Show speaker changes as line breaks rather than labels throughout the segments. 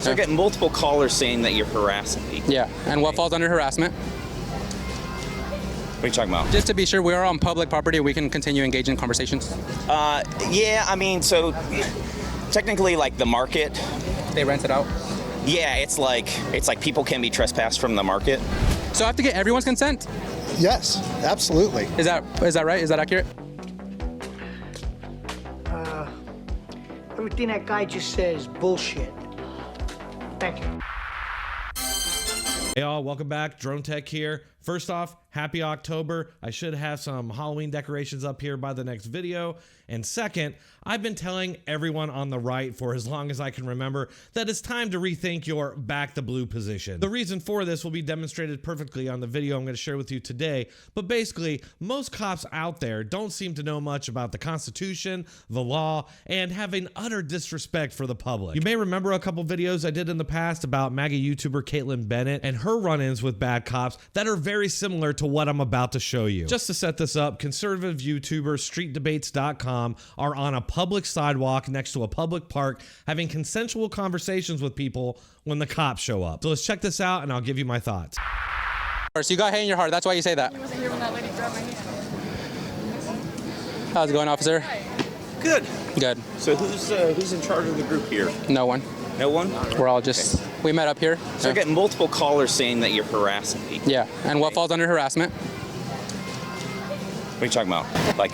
So I get multiple callers saying that you're harassing people.
Yeah, and what falls under harassment?
What are you talking about?
Just to be sure, we are on public property. We can continue engaging in conversations.
Yeah, I mean, so technically, like the market.
They rent it out.
Yeah, it's like people can be trespassed from the market.
So I have to get everyone's consent?
Yes, absolutely.
Is that right? Is that accurate?
Everything that guy just said is bullshit. Thank you.
Hey all, welcome back. Dronetek here. First off, happy October. I should have some Halloween decorations up here by the next video. And second, I've been telling everyone on the right for as long as I can remember that it's time to rethink your back the blue position. The reason for this will be demonstrated perfectly on the video I'm going to share with you today. But basically, most cops out there don't seem to know much about the Constitution, the law, and have an utter disrespect for the public. You may remember a couple videos I did in the past about MAGA YouTuber Caitlin Bennett and her run-ins with bad cops that are very similar to what I'm about to show you. Just to set this up, conservative YouTubers StreetDebates.com are on a public sidewalk next to a public park having consensual conversations with people when the cops show up. So let's check this out and I'll give you my thoughts.
So you got hate in your heart, that's why you say that.
I wasn't here when that lady grabbed my knee.
How's it going, officer?
Good.
Good.
So who's in charge of the group here?
No one.
No one?
We're all just, we met up here.
So I get multiple callers saying that you're harassing people.
Yeah, and what falls under harassment?
What are you talking about? Like,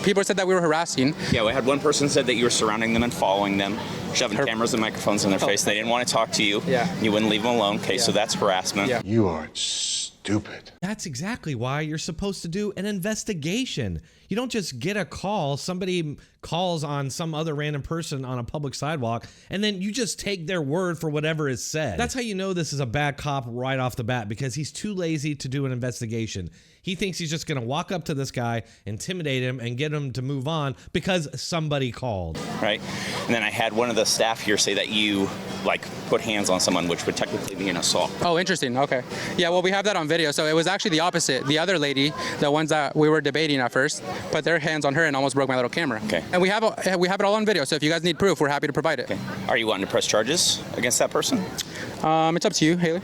People said that we were harassing.
yeah, we had one person said that you were surrounding them and following them, shoving cameras and microphones in their face. They didn't want to talk to you.
Yeah.
You wouldn't leave them alone. Okay,
Yeah.
so that's harassment.
Yeah.
You are stupid.
That's exactly why you're supposed to do an investigation. You don't just get a call, somebody calls on some other random person on a public sidewalk, and then you just take their word for whatever is said. That's how you know this is a bad cop right off the bat, because he's too lazy to do an investigation. He thinks he's just gonna walk up to this guy, intimidate him, and get him to move on because somebody called.
Right? And then I had one of the staff here say that you, like, put hands on someone, which would technically be an assault.
Oh, interesting. Okay. Yeah, well, we have that on video. So it was actually the opposite. The other lady, the ones that we were debating at first, put their hands on her and almost broke my little camera.
Okay.
And we have it all on video. So if you guys need proof, we're happy to provide it.
Okay. Are you wanting to press charges against that person?
It's up to you, Haley.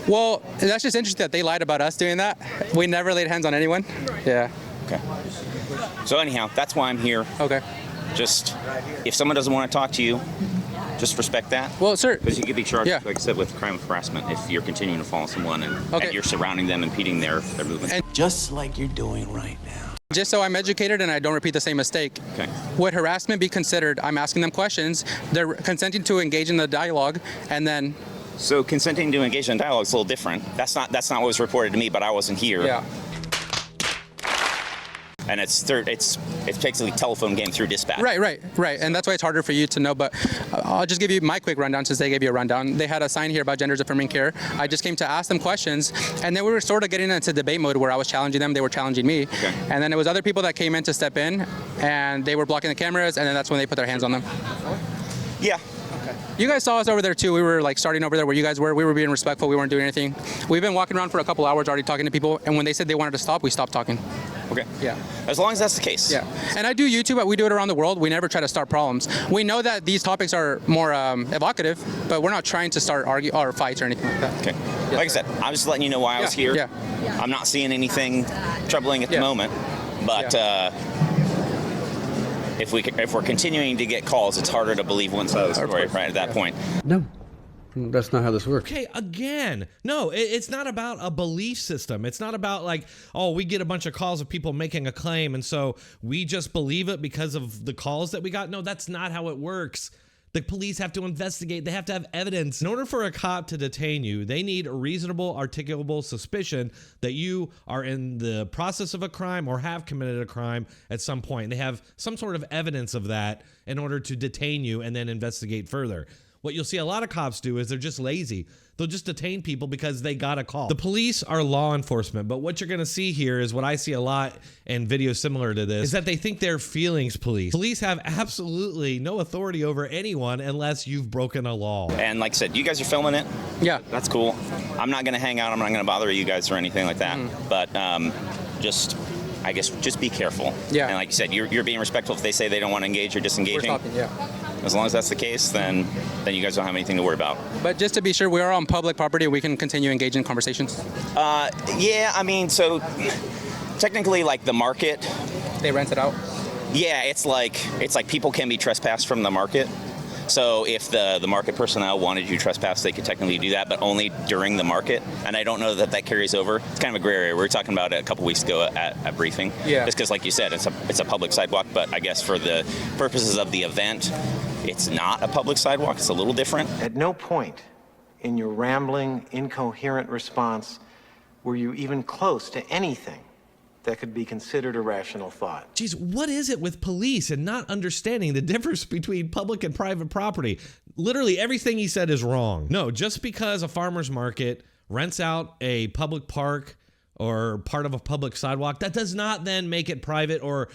Well, that's just interesting that they lied about us doing that. We never laid hands on anyone. Yeah.
Okay. So anyhow, that's why I'm here.
Okay.
Just, if someone doesn't want to talk to you, just respect that.
Well, sir.
Because you could be charged,
Yeah.
like I said, with crime of harassment if you're continuing to follow someone and,
Okay.
and you're surrounding them, impeding their movement.
And
Just like you're doing right now.
just so I'm educated and I don't repeat the same mistake.
Okay.
Would harassment be considered? I'm asking them questions. They're consenting to engage in the dialogue, and then.
So consenting to engage in dialogue is a little different. That's not what was reported to me, but I wasn't here.
Yeah.
And it's basically a telephone game through dispatch.
Right. And that's why it's harder for you to know. But I'll just give you my quick rundown since they gave you a rundown. They had a sign here about genders affirming care. I just came to ask them questions, and then we were sort of getting into debate mode where I was challenging them, they were challenging me.
Okay.
And then there was other people that came in to step in, and they were blocking the cameras, and then that's when they put their hands on them.
Yeah.
You guys saw us over there too. We were like starting over there where you guys were. We were being respectful. We weren't doing anything. We've been walking around for a couple hours already talking to people, and when they said they wanted to stop, we stopped talking.
Okay.
Yeah.
As long as that's the case.
Yeah. And I do YouTube, but we do it around the world. We never try to start problems. We know that these topics are more evocative, but we're not trying to start fights or anything like that.
Okay. Like I said, I'm just letting you know why I was here.
Yeah.
I'm not seeing anything troubling at the moment, but if we're continuing to get calls, it's harder to believe one side of the story right at that point.
No, that's not how this works.
Okay, again, no, it's not about a belief system. It's not about like, oh, we get a bunch of calls of people making a claim, and so we just believe it because of the calls that we got. No, that's not how it works. The police have to investigate. They have to have evidence. In order for a cop to detain you, they need a reasonable, articulable suspicion that you are in the process of a crime or have committed a crime at some point. They have some sort of evidence of that in order to detain you and then investigate further. What you'll see a lot of cops do is they're just lazy. They'll just detain people because they got a call. The police are law enforcement, but what you're gonna see here is what I see a lot in videos similar to this, is that they think they're feelings police. Police have absolutely no authority over anyone unless you've broken a law.
And like I said, you guys are filming it.
Yeah.
That's cool. I'm not going to hang out. I'm not going to bother you guys or anything like that. But just I guess just be careful.
Yeah.
And like you said, you're being respectful if they say they don't want to engage or
We're
disengaging.
stopping, yeah.
As long as that's the case, then you guys don't have anything to worry about.
But just to be sure, we are on public property. We can continue engaging in conversations.
Yeah, I mean, so technically, like the market,
They rent it out.
yeah, it's like people can be trespassed from the market. So if the market personnel wanted you to trespass, they could technically do that, but only during the market. And I don't know that carries over. It's kind of a gray area. We were talking about it a couple weeks ago at briefing.
Yeah.
Just because, like you said, it's a public sidewalk, but I guess for the purposes of the event, it's not a public sidewalk. It's a little different.
At no point in your rambling, incoherent response were you even close to anything that could be considered a rational thought.
Geez, what is it with police and not understanding the difference between public and private property? Literally everything he said is wrong. No, just because a farmer's market rents out a public park or part of a public sidewalk, that does not then make it private or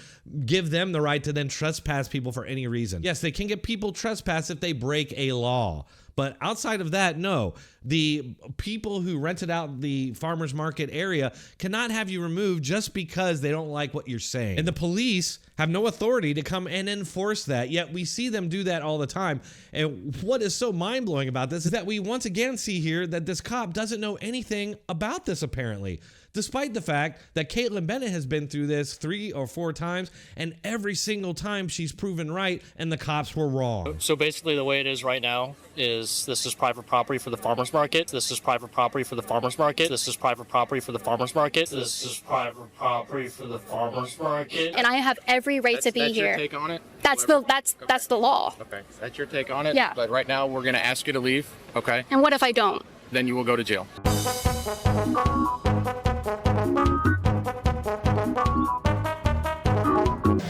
give them the right to then trespass people for any reason. Yes, they can get people trespassed if they break a law. But outside of that, no. The people who rented out the farmer's market area cannot have you removed just because they don't like what you're saying. And the police have no authority to come and enforce that, yet we see them do that all the time. And what is so mind-blowing about this is that we once again see here that this cop doesn't know anything about this apparently, despite the fact that Caitlin Bennett has been through this 3 or 4 times, and every single time she's proven right and the cops were wrong.
So basically the way it is right now is this is private property for the farmer's market. This is private property for the farmer's market. This is private property for the farmer's market. This is private property for the farmer's market.
And I have every right to be
that's
here.
Your take on it?
That's the law.
Okay, that's your take on it?
Yeah.
But right now we're going to ask you to leave, okay?
And what if I don't?
Then you will go to jail.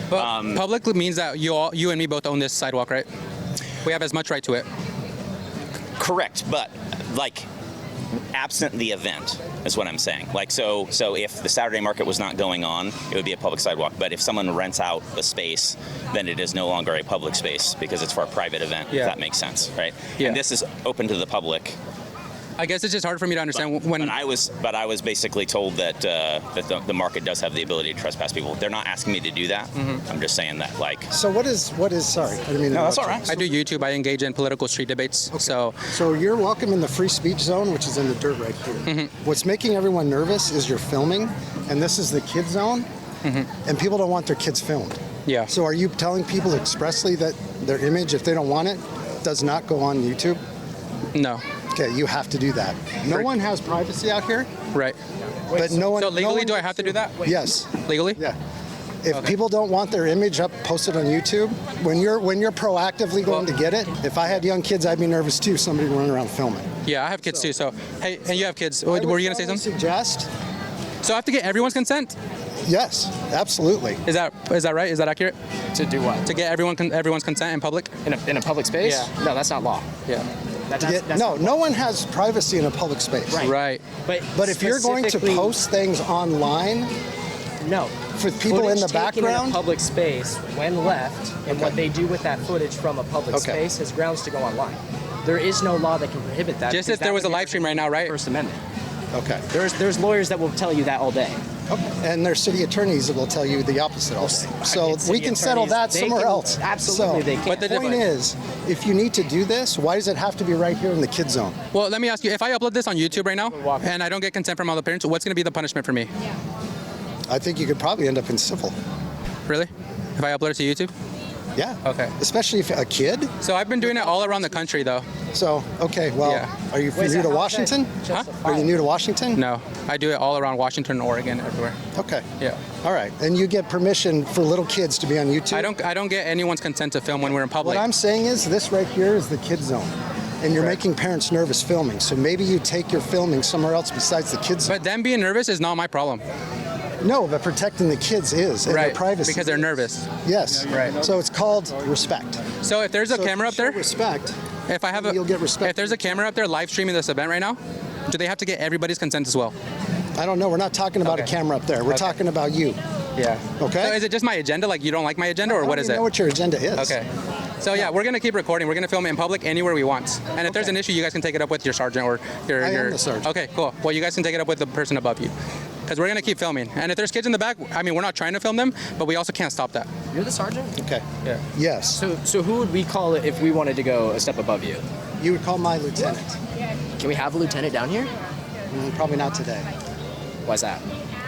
But public means that you and me both own this sidewalk, right? We have as much right to it.
Correct, but like absent the event is what I'm saying. Like so if the Saturday market was not going on, it would be a public sidewalk. But if someone rents out the space, then it is no longer a public space because it's for a private event.
Yeah.
If that makes sense, right?
Yeah.
And this is open to the public.
I guess it's just hard for me to understand
But I was basically told that the market does have the ability to trespass people. They're not asking me to do that.
Mm-hmm.
I'm just saying that, like.
So what is sorry, I didn't mean to
No, that's
interrupt
all
you.
right.
I do YouTube. I engage in political street debates. Okay.
So you're welcome in the free speech zone, which is in the dirt right here.
Mm-hmm.
What's making everyone nervous is you're filming, and this is the kid zone, and people don't want their kids filmed.
Yeah.
So are you telling people expressly that their image, if they don't want it, does not go on YouTube?
No.
Okay, you have to do that. No one has privacy out here,
Right.
but no one.
So legally,
no one
do I have to do that?
Yes.
Legally?
Yeah. If people don't want their image up posted on YouTube, when you're proactively going to get it, if I had young kids, I'd be nervous too. Somebody running around filming.
Yeah, I have kids too. So, hey, and you have kids. Were you gonna say something?
Suggest.
So I have to get everyone's consent?
Yes, absolutely.
Is that right? Is that accurate?
To do what?
To get everyone's consent in public?
In a public space?
Yeah.
No, that's not law.
Yeah.
No one has privacy in a public space.
Right.
But if you're going to post things online,
no,
for people in the background,
in a public space when left, and what they do with that footage from a public space has grounds to go online. There is no law that can prohibit that.
Just if there was a live stream right now, right?
First Amendment.
Okay.
There's lawyers that will tell you that all day.
Okay. And there's city attorneys that will tell you the opposite all day. So we can settle that somewhere else.
Absolutely, they can.
But the point is, if you need to do this, why does it have to be right here in the kid zone?
Well, let me ask you, if I upload this on YouTube right now, and I don't get consent from all the parents, what's going to be the punishment for me?
I think you could probably end up in civil.
Really? If I upload it to YouTube?
Yeah.
Okay.
Especially if a kid.
So I've been doing it all around the country, though.
So, okay, well, are you new to Washington?
Huh?
Are you new to Washington?
No, I do it all around Washington, Oregon, everywhere.
Okay.
Yeah.
All right, and you get permission for little kids to be on YouTube?
I don't get anyone's consent to film when we're in public.
What I'm saying is this right here is the kid zone. And you're making parents nervous filming. So maybe you take your filming somewhere else besides the kids zone.
But them being nervous is not my problem.
No, but protecting the kids is, and their privacy.
Because they're nervous.
Yes.
Right.
So it's called respect.
So if there's a camera up there,
respect.
If I have
you'll get respect.
If there's a camera up there live streaming this event right now, do they have to get everybody's consent as well?
I don't know. We're not talking about a camera up there. We're talking about you.
Yeah.
Okay.
So is it just my agenda? Like you don't like my agenda, or what is it?
I don't know what your agenda is.
Okay. So yeah, we're gonna keep recording. We're gonna film it in public anywhere we want. And if there's an issue, you guys can take it up with your sergeant or your.
I am the sergeant.
Okay, cool. Well, you guys can take it up with the person above you. because we're going to keep filming. And if there's kids in the back, I mean, we're not trying to film them, but we also can't stop that.
You're the sergeant?
Okay.
Yeah.
Yes.
So who would we call it if we wanted to go a step above you?
You would call my lieutenant.
Can we have a lieutenant down here?
Probably not today.
Why's that?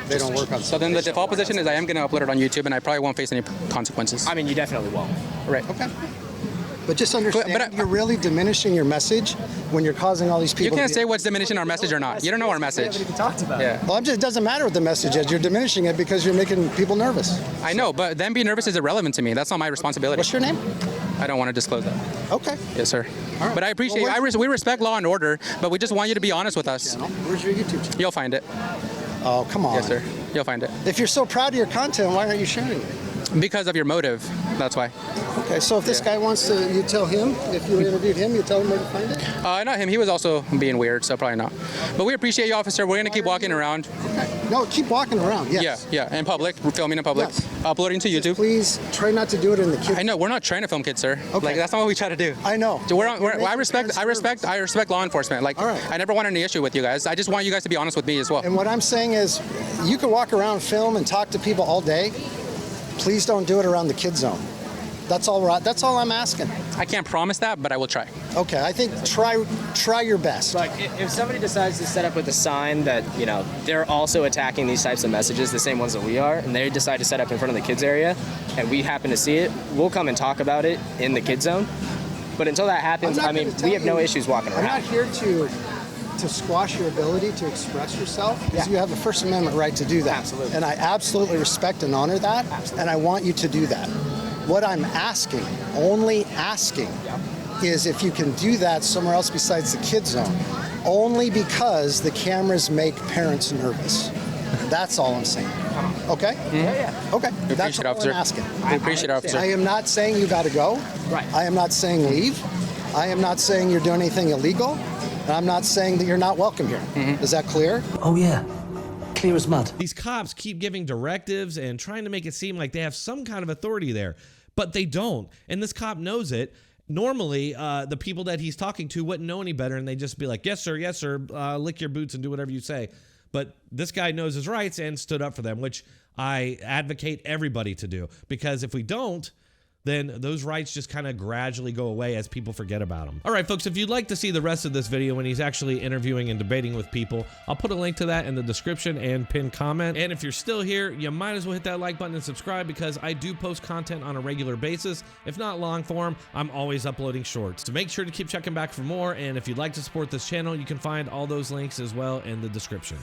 They don't work on.
So then the default position is I am going to upload it on YouTube, and I probably won't face any consequences.
I mean, you definitely won't.
Right.
Okay. But just understand,
But
you're really diminishing your message when you're causing all these people.
You can't say what's diminishing our message or not. You don't know our message.
We haven't even talked about
Yeah.
Well, it doesn't matter what the message is. You're diminishing it because you're making people nervous.
I know, but them being nervous is irrelevant to me. That's not my responsibility.
What's your name?
I don't want to disclose that.
Okay.
Yes, sir.
All right.
But I appreciate
Well,
we respect law and order, but we just want you to be honest with us.
Where's your YouTube channel?
You'll find it.
Oh, come on.
Yes, sir. You'll find it.
If you're so proud of your content, why aren't you sharing it?
Because of your motive. That's why.
Okay, so if this guy wants to, you tell him, if you interviewed him, you tell him where to find it?
Not him. He was also being weird, so probably not. But we appreciate you, officer. We're going to keep walking around.
Okay. No, keep walking around, yes.
Yeah, in public. We're filming in public.
Yes.
Uploading to YouTube.
Please try not to do it in the kids.
I know. We're not trying to film kids, sir.
Okay.
Like, that's not what we try to do.
I know.
So I respect law enforcement. Like,
all right.
I never want any issue with you guys. I just want you guys to be honest with me as well.
And what I'm saying is, you can walk around, film, and talk to people all day. Please don't do it around the kid zone. That's all right. That's all I'm asking.
I can't promise that, but I will try.
Okay, I think try your best.
Like, if somebody decides to set up with a sign that, you know, they're also attacking these types of messages, the same ones that we are, and they decide to set up in front of the kids area, and we happen to see it, we'll come and talk about it in the kid zone. But until that happens, I mean, we have no issues walking around.
I'm not here to squash your ability to express yourself, because you have a First Amendment right to do that.
Absolutely.
And I absolutely respect and honor that, and I want you to do that. What I'm asking, only asking, is if you can do that somewhere else besides the kid zone, only because the cameras make parents nervous. That's all I'm saying. Okay?
Yeah.
Okay. That's all
officer.
I'm asking.
We appreciate it, officer.
I am not saying you got to go.
Right.
I am not saying leave. I am not saying you're doing anything illegal. And I'm not saying that you're not welcome here. Is that clear?
Oh, yeah. Clear as mud.
These cops keep giving directives and trying to make it seem like they have some kind of authority there, but they don't. And this cop knows it. Normally, the people that he's talking to wouldn't know any better, and they just be like, yes, sir, lick your boots and do whatever you say. But this guy knows his rights and stood up for them, which I advocate everybody to do, because if we don't, then those rights just kind of gradually go away as people forget about them. All right, folks, if you'd like to see the rest of this video when he's actually interviewing and debating with people, I'll put a link to that in the description and pinned comment. And if you're still here, you might as well hit that like button and subscribe, because I do post content on a regular basis. If not long form, I'm always uploading shorts. So make sure to keep checking back for more. And if you'd like to support this channel, you can find all those links as well in the description.